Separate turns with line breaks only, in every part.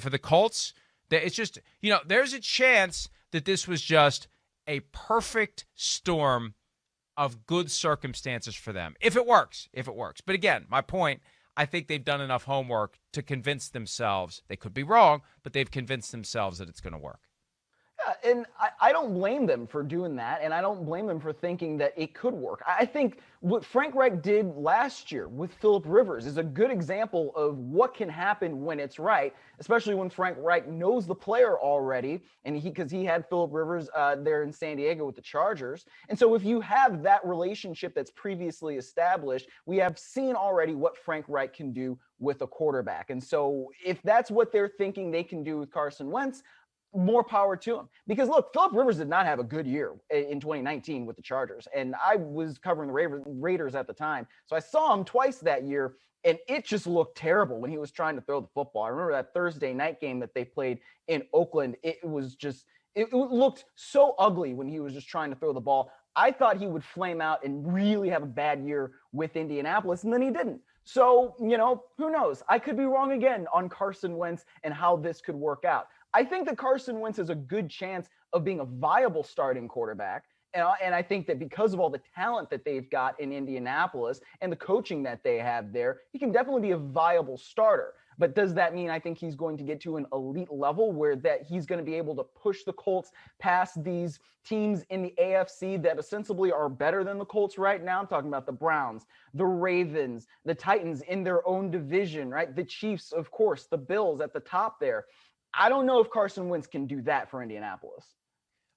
for the Colts, it's just, there's a chance that this was just a perfect storm of good circumstances for them. If it works. But again, my point, I think they've done enough homework to convince themselves. They could be wrong, but they've convinced themselves that it's going to work.
Yeah, and I don't blame them for doing that, and I don't blame them for thinking that it could work. I think what Frank Reich did last year with Phillip Rivers is a good example of what can happen when it's right, especially when Frank Reich knows the player already, and because he had Phillip Rivers there in San Diego with the Chargers. And so if you have that relationship that's previously established, we have seen already what Frank Reich can do with a quarterback. And so if that's what they're thinking they can do with Carson Wentz, more power to him. Because look, Phillip Rivers did not have a good year in 2019 with the Chargers. And I was covering the Raiders at the time. So I saw him twice that year, and it just looked terrible when he was trying to throw the football. I remember that Thursday night game that they played in Oakland. It looked so ugly when he was just trying to throw the ball. I thought he would flame out and really have a bad year with Indianapolis, and then he didn't. So, who knows? I could be wrong again on Carson Wentz and how this could work out. I think that Carson Wentz has a good chance of being a viable starting quarterback. And I think that because of all the talent that they've got in Indianapolis and the coaching that they have there, he can definitely be a viable starter. But does that mean I think he's going to get to an elite level where that he's going to be able to push the Colts past these teams in the AFC that ostensibly are better than the Colts right now? I'm talking about the Browns, the Ravens, the Titans in their own division, right? The Chiefs, of course, the Bills at the top there. I don't know if Carson Wentz can do that for Indianapolis.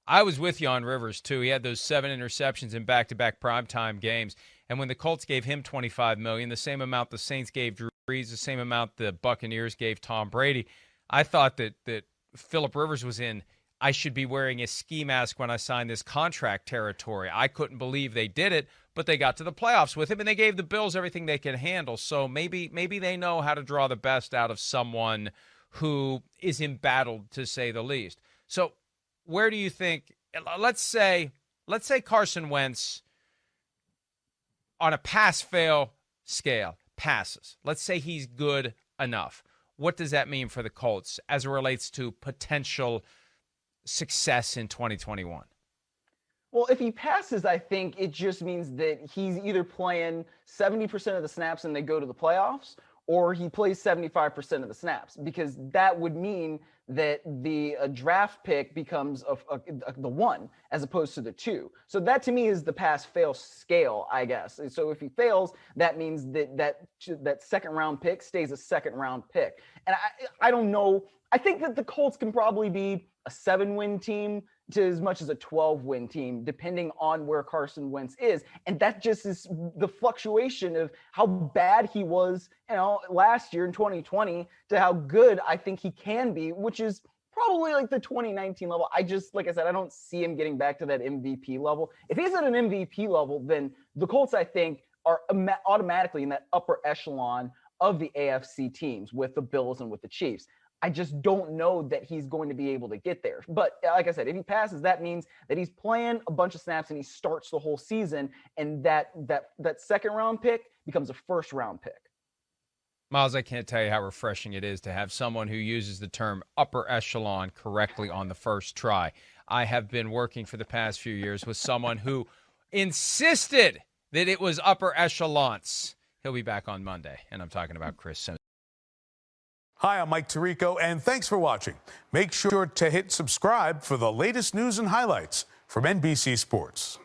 I was with you on Rivers, too. He had those 7 interceptions in back-to-back primetime games. And when the Colts gave him $25 million, the same amount the Saints gave Drew Brees, the same amount the Buccaneers gave Tom Brady, I thought that Phillip Rivers was in, I should be wearing a ski mask when I signed this contract territory. I couldn't believe they did it, but they got to the playoffs with him, and they gave the Bills everything they could handle. So maybe they know how to draw the best out of someone who is embattled, to say the least. So where do you think, let's say Carson Wentz on a pass-fail scale passes. Let's say he's good enough. What does that mean for the Colts as it relates to potential success in 2021?
Well, if he passes, I think it just means that he's either playing 70% of the snaps and they go to the playoffs, or he plays 75% of the snaps, because that would mean that the draft pick becomes the 1 as opposed to the 2. So that to me is the pass-fail scale, I guess. So if he fails, that means that second-round pick stays a second-round pick. And I don't know. I think that the Colts can probably be a 7-win team to as much as a 12-win team, depending on where Carson Wentz is. And that just is the fluctuation of how bad he was, last year in 2020 to how good I think he can be, which is probably like the 2019 level. Like I said, I don't see him getting back to that MVP level. If he's at an MVP level, then the Colts, I think, are automatically in that upper echelon of the AFC teams with the Bills and with the Chiefs. I just don't know that he's going to be able to get there. But like I said, if he passes, that means that he's playing a bunch of snaps and he starts the whole season, and that second-round pick becomes a first-round pick.
Miles, I can't tell you how refreshing it is to have someone who uses the term upper echelon correctly on the first try. I have been working for the past few years with someone who insisted that it was upper echelons. He'll be back on Monday, and I'm talking about Chris Simmons.
Hi, I'm Mike Tirico, and thanks for watching. Make sure to hit subscribe for the latest news and highlights from NBC Sports.